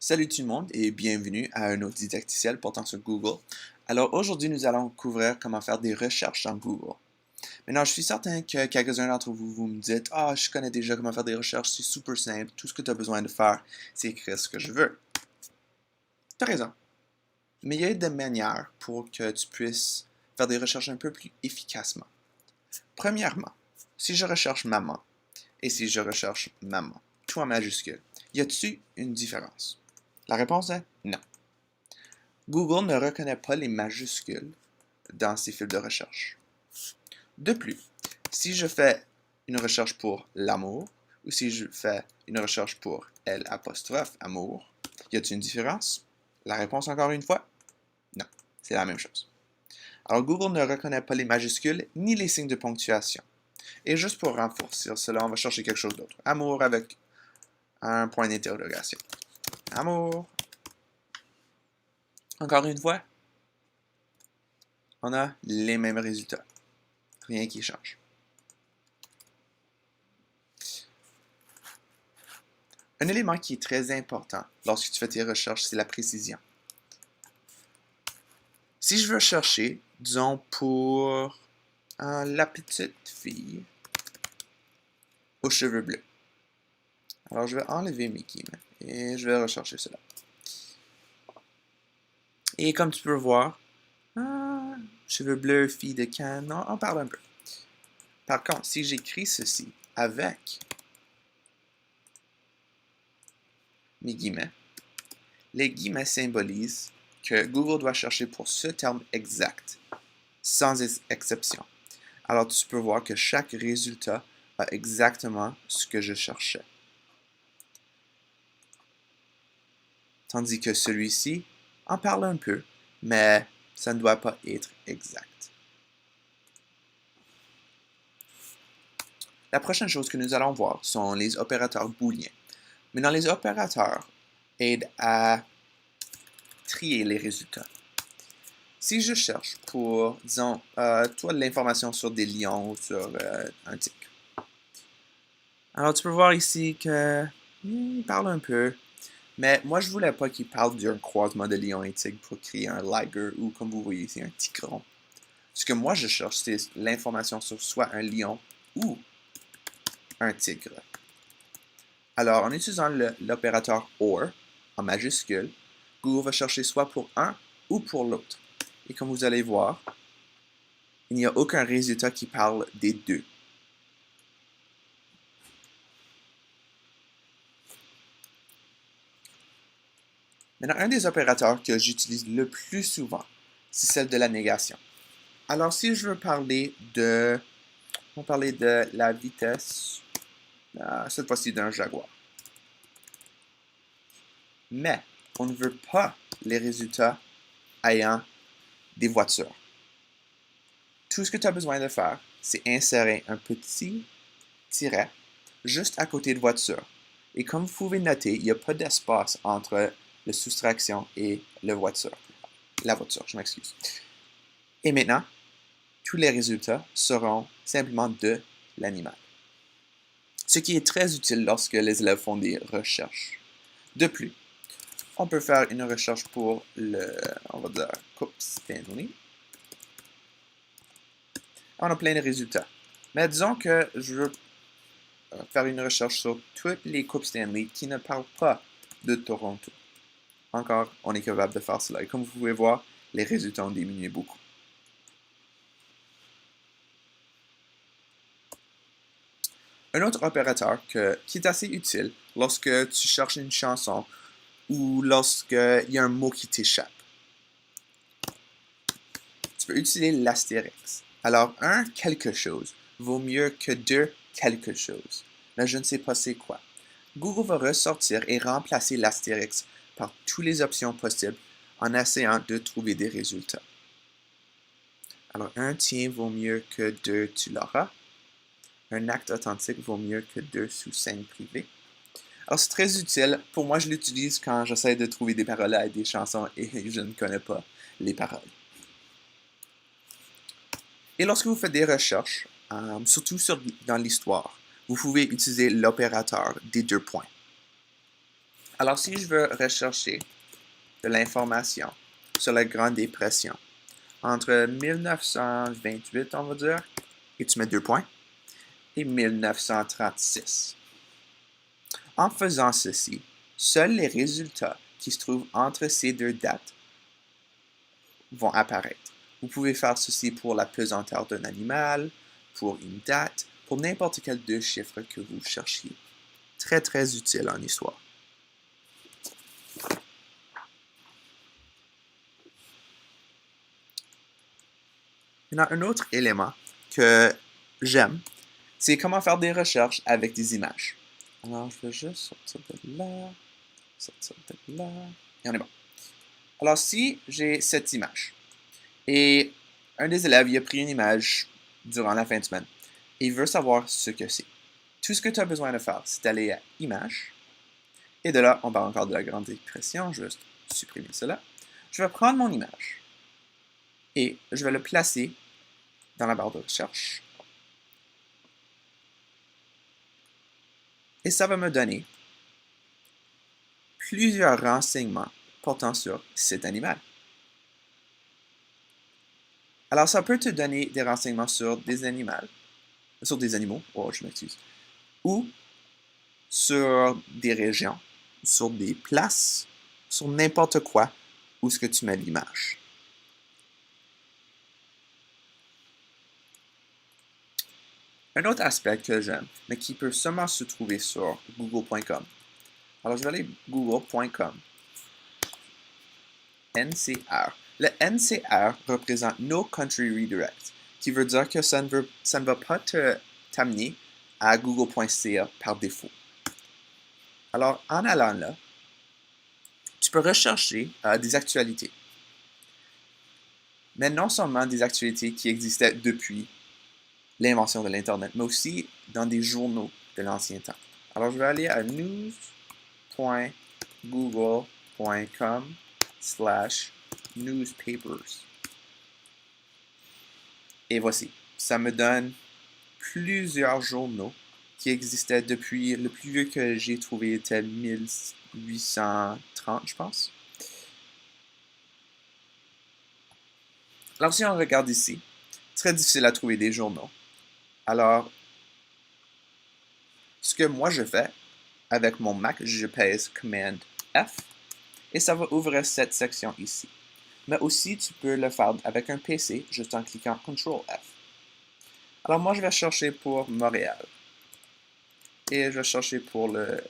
Salut tout le monde et bienvenue à un autre didacticiel portant sur Google. Alors aujourd'hui, nous allons couvrir comment faire des recherches dans Google. Maintenant, je suis certain que quelques-uns d'entre vous, vous me dites « Ah, je connais déjà comment faire des recherches, c'est super simple, tout ce que tu as besoin de faire, c'est écrire ce que je veux. » Tu as raison. Mais il y a des manières pour que tu puisses faire des recherches un peu plus efficacement. Premièrement, si je recherche maman et si je recherche maman, tout en majuscule, y a-t-il une différence? La réponse est non. Google ne reconnaît pas les majuscules dans ses fils de recherche. De plus, si je fais une recherche pour l'amour ou si je fais une recherche pour L'(amour, y a-t-il une différence? La réponse encore une fois, non, c'est la même chose. Alors Google ne reconnaît pas les majuscules ni les signes de ponctuation. Et juste pour renforcer cela, on va chercher quelque chose d'autre. Amour avec un point d'interrogation. Amour. Encore une fois, on a les mêmes résultats. Rien qui change. Un élément qui est très important lorsque tu fais tes recherches, c'est la précision. Si je veux chercher, disons pour la petite fille aux cheveux bleus. Alors je vais enlever mes guillemets et je vais rechercher cela. Et comme tu peux voir, cheveux bleus, fille de Cannes, on parle un peu. Par contre, si j'écris ceci avec mes guillemets, les guillemets symbolisent que Google doit chercher pour ce terme exact, sans exception. Alors tu peux voir que chaque résultat a exactement ce que je cherchais. Tandis que celui-ci en parle un peu, mais ça ne doit pas être exact. La prochaine chose que nous allons voir sont les opérateurs booléens. Maintenant, les opérateurs aident à trier les résultats. Si je cherche pour, disons, toi, l'information sur des lions ou sur un tigre. Alors, tu peux voir ici que il parle un peu, mais moi, je voulais pas qu'il parle d'un croisement de lion et tigre pour créer un liger ou, comme vous voyez ici, un tigron. Ce que moi, je cherche, c'est l'information sur soit un lion ou un tigre. Alors, en utilisant l'opérateur OR en majuscule, Google va chercher soit pour un ou pour l'autre. Et comme vous allez voir, il n'y a aucun résultat qui parle des deux. Maintenant, un des opérateurs que j'utilise le plus souvent, c'est celle de la négation. Alors, si je veux parler de... On va parler de la vitesse, cette fois-ci d'un jaguar. Mais, on ne veut pas les résultats ayant des voitures. Tout ce que tu as besoin de faire, c'est insérer un petit tiret juste à côté de voiture. Et comme vous pouvez noter, il n'y a pas d'espace entre la soustraction et la voiture, je m'excuse. Et maintenant, tous les résultats seront simplement de l'animal. Ce qui est très utile lorsque les élèves font des recherches. De plus, on peut faire une recherche pour on va dire, Coupe Stanley. On a plein de résultats. Mais disons que je veux faire une recherche sur toutes les Coupes Stanley qui ne parlent pas de Toronto. Encore, on est capable de faire cela. Et comme vous pouvez voir, les résultats ont diminué beaucoup. Un autre opérateur qui est assez utile lorsque tu cherches une chanson ou lorsqu'il y a un mot qui t'échappe. Tu peux utiliser l'astérix. Alors, un quelque chose vaut mieux que deux quelque chose. Mais je ne sais pas c'est quoi. Google va ressortir et remplacer l'astérix par toutes les options possibles en essayant de trouver des résultats. Alors, un tien vaut mieux que deux tu l'auras. Un acte authentique vaut mieux que deux sous scène privée. Alors, c'est très utile. Pour moi, je l'utilise quand j'essaie de trouver des paroles à des chansons et je ne connais pas les paroles. Et lorsque vous faites des recherches, surtout dans l'histoire, vous pouvez utiliser l'opérateur des deux points. Alors, si je veux rechercher de l'information sur la Grande Dépression entre 1928, on va dire, et tu mets 2 points, et 1936. En faisant ceci, seuls les résultats qui se trouvent entre ces deux dates vont apparaître. Vous pouvez faire ceci pour la pesanteur d'un animal, pour une date, pour n'importe quel deux chiffres que vous cherchiez. Très, très utile en histoire. Maintenant, un autre élément que j'aime, c'est comment faire des recherches avec des images. Alors, je vais juste sortir de là, sortir de là, et on est bon. Alors, si j'ai cette image, et un des élèves, il a pris une image durant la fin de semaine, et il veut savoir ce que c'est. Tout ce que tu as besoin de faire, c'est d'aller à Images, et de là, on parle encore de la Grande Dépression, je vais juste supprimer cela. Je vais prendre mon image, et je vais le placer dans la barre de recherche. Et ça va me donner plusieurs renseignements portant sur cet animal. Alors, ça peut te donner des renseignements sur des animaux, oh, je m'excuse, ou sur des régions, sur des places, sur n'importe quoi où ce que tu mets l'image. Un autre aspect que j'aime, mais qui peut seulement se trouver sur google.com. Alors, je vais aller google.com. NCR. Le NCR représente No Country Redirect, qui veut dire que ça ne va pas t'amener à google.ca par défaut. Alors, en allant là, tu peux rechercher des actualités. Mais non seulement des actualités qui existaient depuis l'invention de l'Internet, mais aussi dans des journaux de l'ancien temps. Alors, je vais aller à news.google.com/newspapers. Et voici, ça me donne plusieurs journaux qui existaient depuis, le plus vieux que j'ai trouvé était 1830, je pense. Alors, si on regarde ici, très difficile à trouver des journaux. Alors, ce que moi je fais avec mon Mac, je pèse Command F et ça va ouvrir cette section ici. Mais aussi, tu peux le faire avec un PC juste en cliquant Ctrl F. Alors, moi, je vais chercher pour Montréal. Et je vais chercher pour le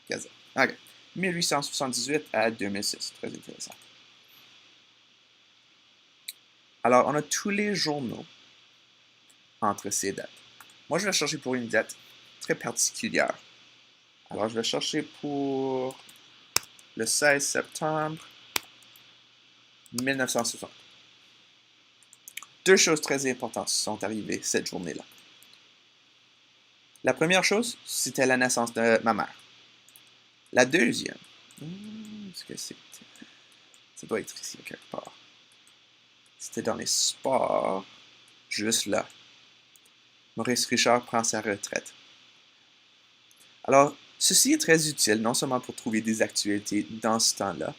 Gazette. OK. 1878 à 2006. Très intéressant. Alors, on a tous les journaux entre ces dates. Moi, je vais chercher pour une date très particulière. Alors, je vais chercher pour le 16 septembre 1960. Deux choses très importantes sont arrivées cette journée-là. La première chose, c'était la naissance de ma mère. La deuxième, est-ce que c'était? Ça doit être ici quelque part. C'était dans les sports, juste là. Maurice Richard prend sa retraite. Alors, ceci est très utile, non seulement pour trouver des actualités dans ce temps-là,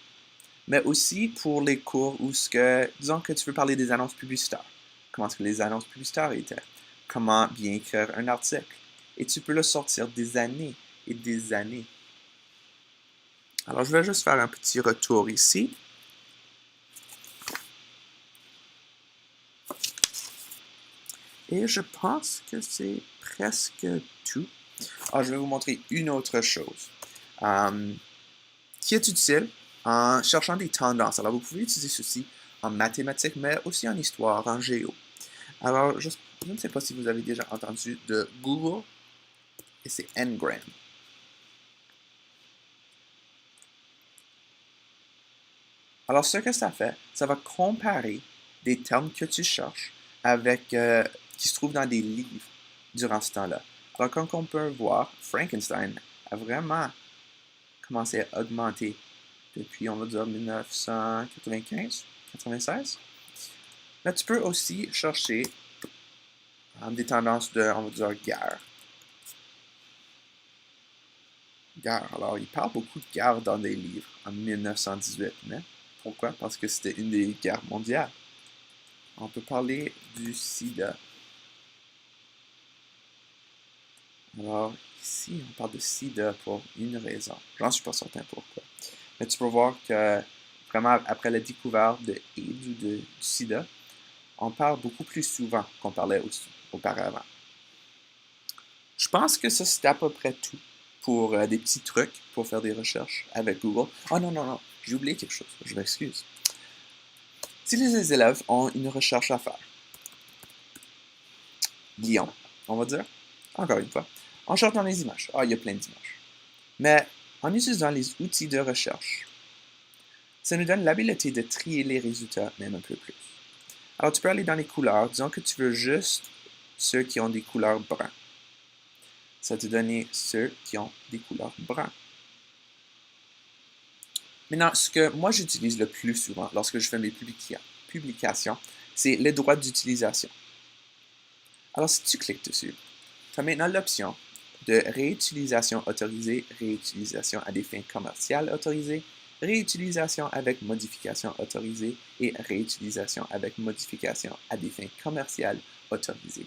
mais aussi pour les cours où disons que tu veux parler des annonces publicitaires. Comment est-ce que les annonces publicitaires étaient? Comment bien écrire un article? Et tu peux le sortir des années et des années. Alors, je vais juste faire un petit retour ici. Et je pense que c'est presque tout. Alors, je vais vous montrer une autre chose qui est utile en cherchant des tendances. Alors, vous pouvez utiliser ceci en mathématiques, mais aussi en histoire, en géo. Alors, je ne sais pas si vous avez déjà entendu de Google, et c'est Ngram. Alors, ce que ça fait, ça va comparer des termes que tu cherches avec qui se trouvent dans des livres durant ce temps-là. Alors, comme on peut voir, Frankenstein a vraiment commencé à augmenter depuis, on va dire, 1995, 96. Mais tu peux aussi chercher des tendances de, on va dire, guerre. Guerre. Alors, il parle beaucoup de guerre dans des livres en 1918, mais pourquoi? Parce que c'était une des guerres mondiales. On peut parler du sida. Alors, ici, on parle de sida pour une raison. J'en suis pas certain pourquoi. Mais tu peux voir que, vraiment, après la découverte de AIDS ou du sida, on parle beaucoup plus souvent qu'on parlait auparavant. Je pense que ça, c'est à peu près tout pour des petits trucs pour faire des recherches avec Google. Oh non, non, non, j'ai oublié quelque chose, je m'excuse. Si les élèves ont une recherche à faire, Lyon, on va dire, encore une fois, en cherchant les images. Ah, il y a plein d'images. Mais en utilisant les outils de recherche, ça nous donne l'habilité de trier les résultats même un peu plus. Alors, tu peux aller dans les couleurs, disons que tu veux juste ceux qui ont des couleurs bruns. Ça te donne ceux qui ont des couleurs bruns. Maintenant, ce que moi j'utilise le plus souvent lorsque je fais mes publications, c'est les droits d'utilisation. Alors, si tu cliques dessus, tu as maintenant l'option de réutilisation autorisée, réutilisation à des fins commerciales autorisées, réutilisation avec modification autorisée et réutilisation avec modification à des fins commerciales autorisées.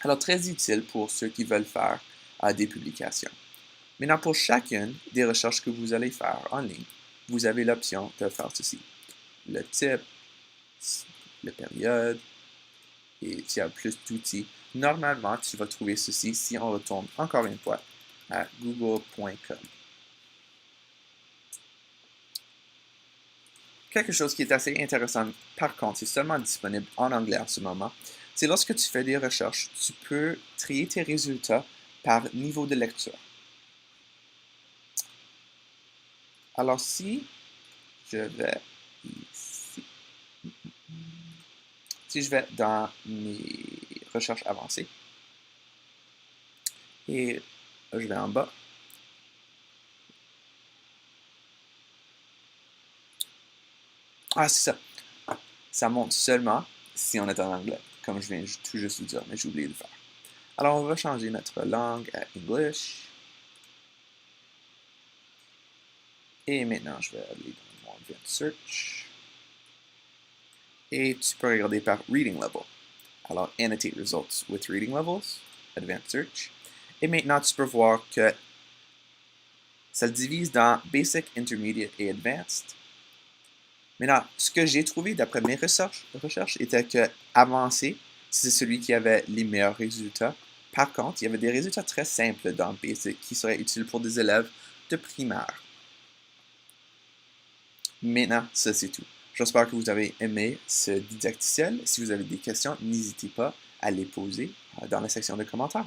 Alors, très utile pour ceux qui veulent faire des publications. Maintenant, pour chacune des recherches que vous allez faire en ligne, vous avez l'option de faire ceci. Le type, la période, et il y a plus d'outils. Normalement, tu vas trouver ceci si on retourne encore une fois à google.com. Quelque chose qui est assez intéressant, par contre, c'est seulement disponible en anglais en ce moment, c'est lorsque tu fais des recherches, tu peux trier tes résultats par niveau de lecture. Alors, si je vais ici, si je vais dans mes recherches avancées, et je vais en bas, ah, c'est ça. Ça monte seulement si on est en anglais, comme je viens tout juste de dire, mais j'ai oublié de le faire. Alors, on va changer notre langue à English. Et maintenant, je vais aller dans mon Advanced Search. Et tu peux regarder par Reading Level. Alors, Annotate Results with Reading Levels, Advanced Search. Et maintenant, tu peux voir que ça le divise dans Basic, Intermediate et Advanced. Maintenant, ce que j'ai trouvé d'après mes recherches était que Avancé, c'est celui qui avait les meilleurs résultats. Par contre, il y avait des résultats très simples dans Basic qui seraient utiles pour des élèves de primaire. Maintenant, ça c'est tout. J'espère que vous avez aimé ce didacticiel. Si vous avez des questions, n'hésitez pas à les poser dans la section de commentaires.